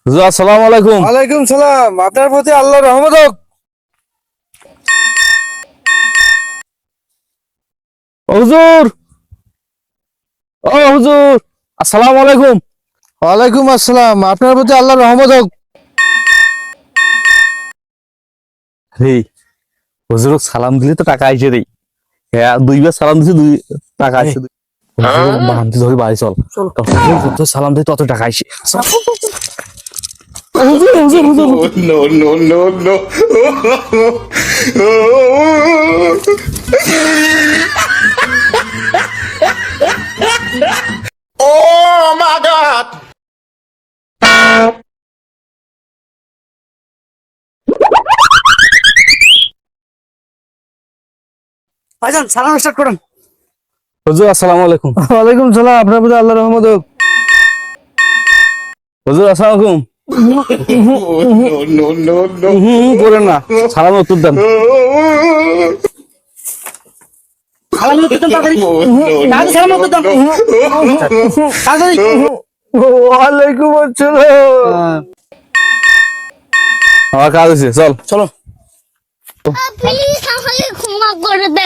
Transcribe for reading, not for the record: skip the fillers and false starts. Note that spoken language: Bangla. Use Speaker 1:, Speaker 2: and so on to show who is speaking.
Speaker 1: হুজুর আসসালামু আলাইকুম।
Speaker 2: ওয়ালাইকুম সালাম। আপনার প্রতি আল্লাহর রহমত হোক।
Speaker 1: হুজুর, ও হুজুর, আসসালামু আলাইকুম।
Speaker 2: ওয়ালাইকুম আসসালাম। আপনার প্রতি আল্লাহর রহমত হোক।
Speaker 1: রে, হুজুর সালাম দিলে তো টাকা আইছে রে। হ্যাঁ, দুইবার সালাম দিছি, দুই টাকা আইছে। হুজুর বান্তি ধরে বাড়ি চল। হুজুর যত সালাম দিই তত টাকা আইছে। চল। হুজুর হুজুর হুজুর হুজুর।
Speaker 3: No, no, no, no. Oh my God!
Speaker 2: ভাইজান সালাম স্টার্ট করুন।
Speaker 1: হুজুর আসসালামু আলাইকুম।
Speaker 2: ওয়ালাইকুম সালাম। আপনার প্রতি আল্লাহর রহমত হোক।
Speaker 1: হুজুর আসসালামু আলাইকুম।
Speaker 3: Oh, no, no, no,
Speaker 1: বলেন না, সালাম উত্তর দেন।
Speaker 2: সালাম উত্তর দেন তাড়াতাড়ি।
Speaker 3: no,
Speaker 2: তাড়াতাড়ি সালাম উত্তর দেন। তাড়াতাড়ি।
Speaker 1: ওয়ালাইকুম আসসালাম। আমার কাজ আছে, চল।
Speaker 2: চলো।
Speaker 4: প্লিজ আমাকে ক্ষমা করে দে।